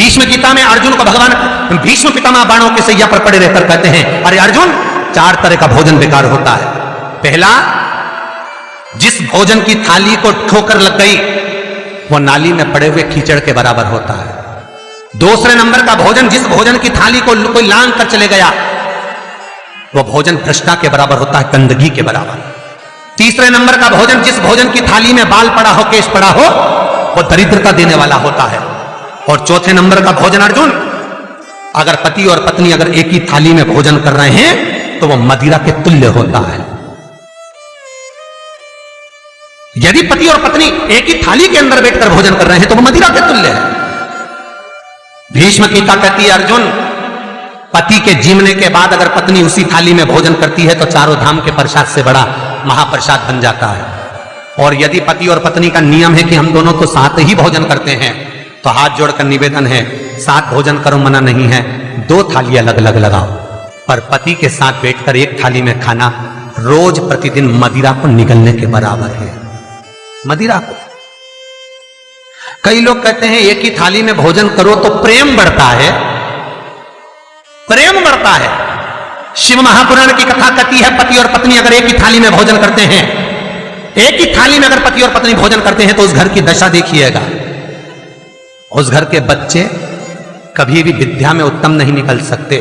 भीष्म गीता में अर्जुन को भगवान भीष्म पितामह बाणों के सैया पर पड़े रहकर कहते हैं, अरे अर्जुन, 4 तरह का भोजन बेकार होता है। पहला, जिस भोजन की थाली को ठोकर लग गई वो नाली में पड़े हुए कीचड़ के बराबर होता है। दूसरे नंबर का भोजन, जिस भोजन की थाली को कोई लांग कर चले गया वो भोजन भ्रष्टा के बराबर होता है, गंदगी के बराबर। तीसरे नंबर का भोजन, जिस भोजन की थाली में बाल पड़ा हो, केश पड़ा हो, वो दरिद्रता देने वाला होता है। और चौथे नंबर का भोजन अर्जुन, अगर पति और पत्नी अगर एक ही थाली में भोजन कर रहे हैं तो वो मदिरा के तुल्य होता है। यदि पति और पत्नी एक ही थाली के अंदर बैठकर भोजन कर रहे हैं तो वो मदिरा के तुल्य है। भीष्म गीता कहती है, अर्जुन, पति के जीवने के बाद अगर पत्नी उसी थाली में भोजन करती है तो चारों धाम के प्रसाद से बड़ा महाप्रसाद बन जाता है। और यदि पति और पत्नी का नियम है कि हम दोनों तो साथ ही भोजन करते हैं तो हाथ जोड़कर निवेदन है, साथ भोजन करो, मना नहीं है, 2 थाली अलग अलग लगाओ। पर पति के साथ बैठकर एक थाली में खाना रोज प्रतिदिन मदिरा को निगलने के बराबर है। मदिरा को कई लोग कहते हैं एक ही थाली में भोजन करो तो प्रेम बढ़ता है। प्रेम बढ़ता है। शिव महापुराण की कथा कहती है, पति और पत्नी अगर एक ही थाली में भोजन करते हैं, एक ही थाली में अगर पति और पत्नी भोजन करते हैं तो उस घर की दशा देखिएगा। उस घर के बच्चे कभी भी विद्या में उत्तम नहीं निकल सकते।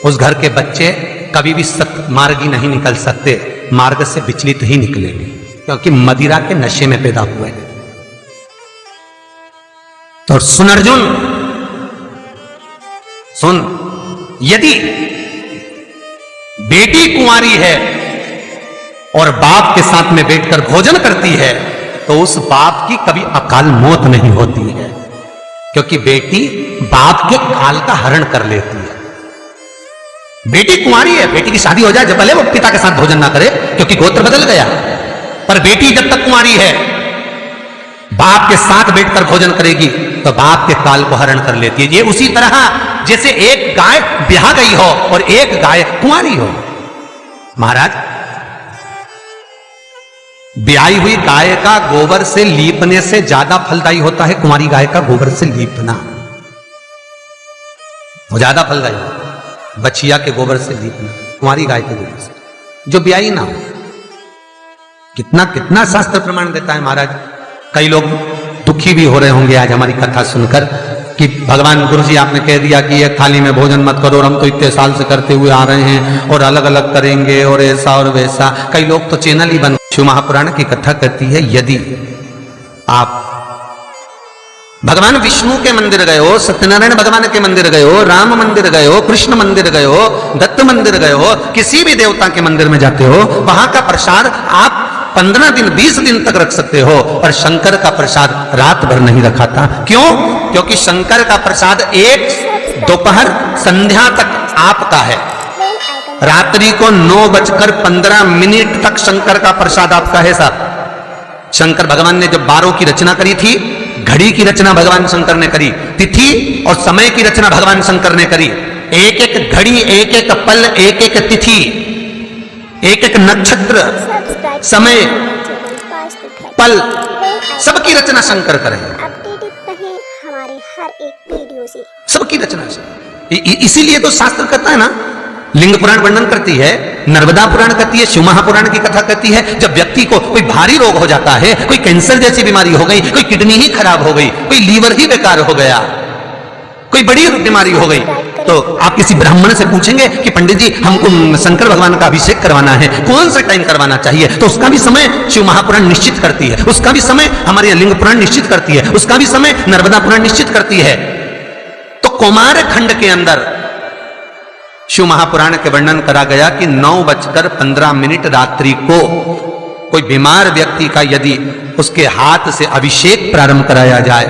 उस घर के बच्चे कभी भी सत्मार्गी नहीं निकल सकते, मार्ग से विचलित ही निकलेंगे, क्योंकि मदिरा के नशे में पैदा हुए हैं। तो सुन अर्जुन, सुन, यदि बेटी कुंवारी है और बाप के साथ में बैठकर भोजन करती है तो उस बाप की कभी अकाल मौत नहीं होती है, क्योंकि बेटी बाप के काल का हरण कर लेती है। बेटी कुंवारी है, बेटी की शादी हो जाए जब भले वो पिता के साथ भोजन ना करे क्योंकि गोत्र बदल गया, पर बेटी जब तक कुंवारी है बाप के साथ बैठकर भोजन करेगी तो बाप के काल को हरण कर लेती है। ये उसी तरह जैसे एक गाय ब्याह गई हो और एक गाय कुंवारी हो। महाराज, ब्याही हुई गाय का गोबर से लीपने से ज्यादा फलदायी होता है कुंवारी गाय का गोबर से लीपना। वो ज्यादा फलदायी, बछिया के गोबर से लीपना, कुंवारी गाय के गोबर से जो ब्याही ना हो। कितना कितना शास्त्र प्रमाण देता है महाराज। कई लोग दुखी भी हो रहे होंगे आज हमारी कथा सुनकर कि भगवान गुरु जी आपने कह दिया कि एक थाली में भोजन मत करो और हम तो इतने साल से करते हुए आ रहे हैं और अलग अलग करेंगे और ऐसा और वैसा। कई लोग तो चैनल ही बंद। शिव महापुराण की कथा कहती है, यदि आप भगवान विष्णु के मंदिर गए हो, सत्यनारायण भगवान के मंदिर गए हो, राम मंदिर गए हो, कृष्ण मंदिर गए हो, दत्त मंदिर गए हो, किसी भी देवता के मंदिर में जाते हो, वहां का प्रसाद आप 15 दिन 20 दिन तक रख सकते हो, पर शंकर का प्रसाद रात भर नहीं रखाता। क्यों? क्योंकि शंकर का प्रसाद एक दोपहर संध्या तक आपका है। रात्रि को 9:15 तक शंकर का प्रसाद आपका है साहब। शंकर भगवान ने जब 12 की रचना करी थी, घड़ी की रचना भगवान शंकर ने करी, तिथि और समय की रचना भगवान शंकर ने करी। एक एक घड़ी, एक एक पल, एक एक तिथि, एक एक नक्षत्र, समय, पल, सबकी रचना शंकर करे। हमारे हर एक वीडियो से सबकी रचना से। इसीलिए तो शास्त्र कहता है ना, लिंग पुराण वर्णन करती है, नर्मदा पुराण कहती है, शिव महापुराण की कथा कहती है, जब व्यक्ति को कोई भारी रोग हो जाता है, कोई कैंसर जैसी बीमारी हो गई, कोई किडनी ही खराब हो गई, कोई लीवर ही बेकार हो गया, कोई बड़ी बीमारी हो गई, तो आप किसी ब्राह्मण से पूछेंगे कि पंडित जी हमको शंकर भगवान का अभिषेक करवाना है, कौन सा टाइम करवाना चाहिए? तो उसका भी समय शिव महापुराण निश्चित करती है, उसका भी समय हमारे लिंग पुराण निश्चित करती है, उसका भी समय नर्मदा पुराण निश्चित करती है। तो कौमार खंड के अंदर शिव महापुराण के वर्णन करा गया कि 9:15 रात्रि को कोई बीमार व्यक्ति का यदि उसके हाथ से अभिषेक प्रारंभ कराया जाए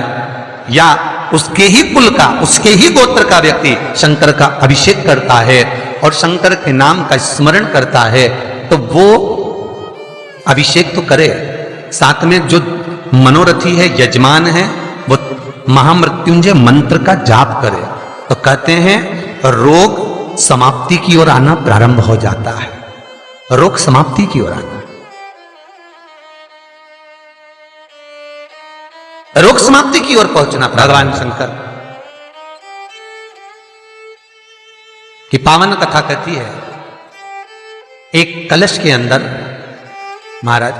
या उसके ही कुल का, उसके ही गोत्र का व्यक्ति शंकर का अभिषेक करता है और शंकर के नाम का स्मरण करता है, तो वो अभिषेक तो करे, साथ में जो मनोरथी है, यजमान है, वो महामृत्युंजय मंत्र का जाप करे, तो कहते हैं रोग समाप्ति की ओर आना प्रारंभ हो जाता है। रोग समाप्ति की ओर आना, रोग समाप्ति की ओर पहुंचना। भगवान शंकर कि पावन कथा कहती है, एक कलश के अंदर महाराज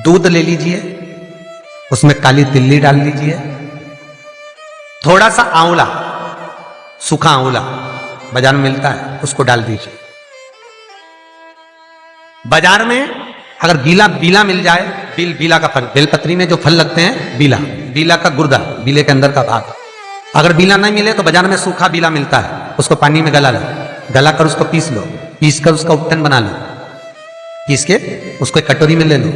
दूध ले लीजिए, उसमें काली तिल्ली डाल लीजिए, थोड़ा सा आंवला, सूखा आंवला बाजार में मिलता है, उसको डाल दीजिए। बाजार में अगर गीला बीला मिल जाए, बीला का फल, बेलपत्री में जो फल लगते हैं, बीला का गुर्दा, बीले के अंदर का भाग, अगर बीला नहीं मिले तो बाजार में सूखा बीला मिलता है, उसको पानी में गला कर उसको पीस लो, पीस कर उसका उपटन बना लो, पीस के उसको एक कटोरी में ले लो।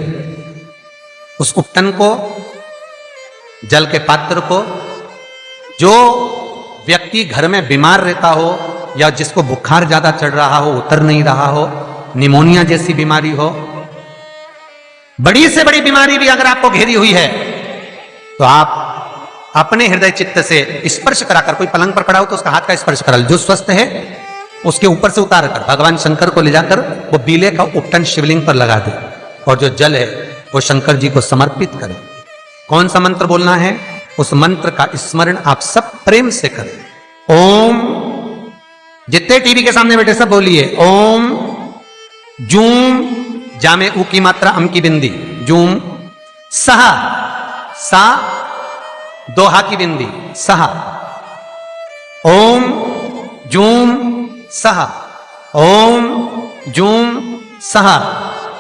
उस उपटन को, जल के पात्र को, जो व्यक्ति घर में बीमार रहता हो या जिसको बुखार ज्यादा चढ़ रहा हो, उतर नहीं रहा हो, निमोनिया जैसी बीमारी हो, बड़ी से बड़ी बीमारी भी अगर आपको घेरी हुई है, तो आप अपने हृदय चित्त से स्पर्श कराकर, कोई पलंग पर पड़ा हो तो उसका हाथ का स्पर्श करा लो, जो स्वस्थ है उसके ऊपर से उतार कर भगवान शंकर को ले जाकर वो बीले का उपटन शिवलिंग पर लगा दे, और जो जल है वो शंकर जी को समर्पित करें। कौन सा मंत्र बोलना है? उस मंत्र का स्मरण आप सब प्रेम से करें। ओम, जितने टीवी के सामने बैठे सब बोलिए ओम जूम, जामे ऊ की मात्रा, अम की बिंदी, जूम, सहा, सा दोहा की बिंदी, सहा, ओम जूम सहा, ओम जूम सहा।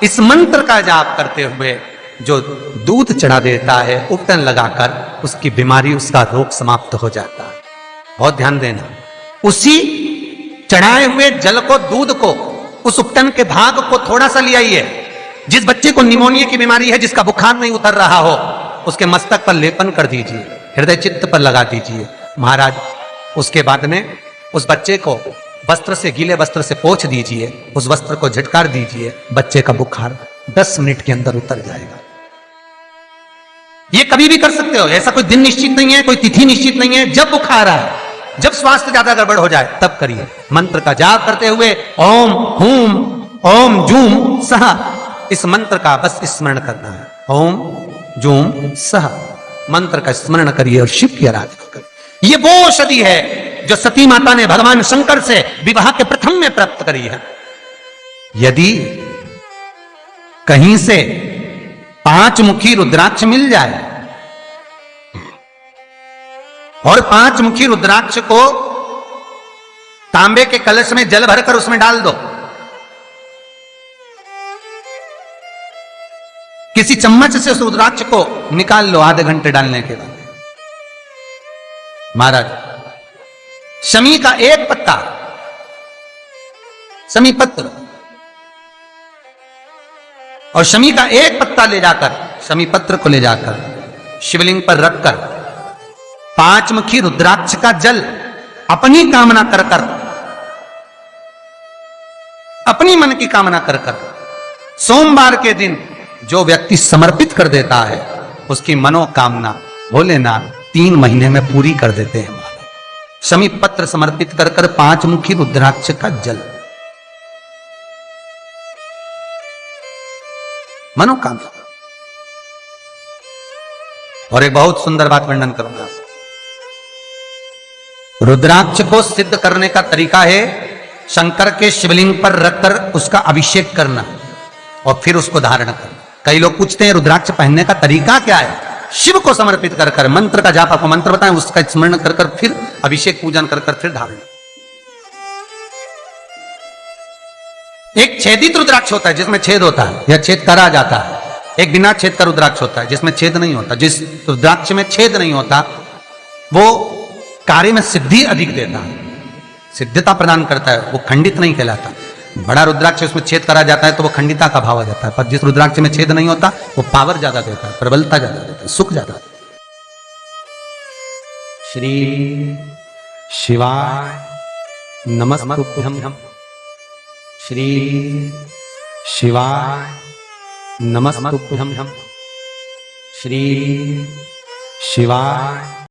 इस मंत्र का जाप करते हुए जो दूध चढ़ा देता है उपटन लगाकर, उसकी बीमारी, उसका रोग समाप्त हो जाता है। बहुत ध्यान देना, उसी चढ़ाए हुए जल को, दूध को, उस उपटन के भाग को थोड़ा सा ले आइए। जिस बच्चे को निमोनिया की बीमारी है, जिसका बुखार नहीं उतर रहा हो, उसके मस्तक पर लेपन कर दीजिए, हृदय चित्त पर लगा दीजिए महाराज। उसके बाद में उस बच्चे को वस्त्र से, गीले वस्त्र से पोंछ दीजिए, उस वस्त्र को झटकार दीजिए, बच्चे का बुखार 10 मिनट के अंदर उतर जाएगा। ये कभी भी कर सकते हो, ऐसा कोई दिन निश्चित नहीं है, कोई तिथि निश्चित नहीं है। जब बुखार आए, जब स्वास्थ्य ज्यादा गड़बड़ हो जाए, तब करिए। मंत्र का जाप करते हुए ओम हूम ओम जूम सहा, इस मंत्र का बस स्मरण करना है। ओम जूम सहा मंत्र का स्मरण करिए और शिव की आराधना करिए। ये वो औषधि है जो सती माता ने भगवान शंकर से विवाह के प्रथम में प्राप्त करी है। यदि कहीं से 5 मुखी रुद्राक्ष मिल जाए और 5 मुखी रुद्राक्ष को तांबे के कलश में जल भरकर उसमें डाल दो, किसी चम्मच से उस रुद्राक्ष को निकाल लो आधे घंटे डालने के बाद, महाराज शमी का एक पत्ता, शमी पत्र, और शमी का एक पत्ता ले जाकर, शमी पत्र को ले जाकर शिवलिंग पर रखकर 5 मुखी रुद्राक्ष का जल अपनी कामना कर कर, अपनी मन की कामना कर कर, सोमवार के दिन जो व्यक्ति समर्पित कर देता है, उसकी मनोकामना भोलेनाथ 3 महीने में पूरी कर देते हैं। शमी पत्र समर्पित कर कर 5 मुखी रुद्राक्ष का जल, मनोकामना। और एक बहुत सुंदर बात वर्णन करूंगा। रुद्राक्ष को सिद्ध करने का तरीका है शंकर के शिवलिंग पर रखकर उसका अभिषेक करना और फिर उसको धारण करना। कई लोग पूछते हैं रुद्राक्ष पहनने का तरीका क्या है? शिव को समर्पित कर कर मंत्र का जाप, आपको मंत्र बताएं, उसका स्मरण कर कर फिर अभिषेक पूजन कर कर फिर धारण। एक छेदित रुद्राक्ष होता है जिसमें छेद होता है या छेद करा जाता है, एक बिना छेद का रुद्राक्ष होता है जिसमें छेद नहीं होता। जिस रुद्राक्ष में छेद नहीं होता वो कार्य में सिद्धि अधिक देता है, सिद्धता प्रदान करता है, वो खंडित नहीं कहलाता। बड़ा रुद्राक्ष उसमें छेद करा जाता है तो वो खंडिता का भाव आ जाता है, पर जिस रुद्राक्ष में छेद नहीं होता वो पावर ज्यादा देता है, प्रबलता ज्यादा देता है, सुख ज्यादा देता है। श्री शिवाय नमस्तुभ्यं, श्री शिवाय नमस्तुभ्यं, श्री शिवाय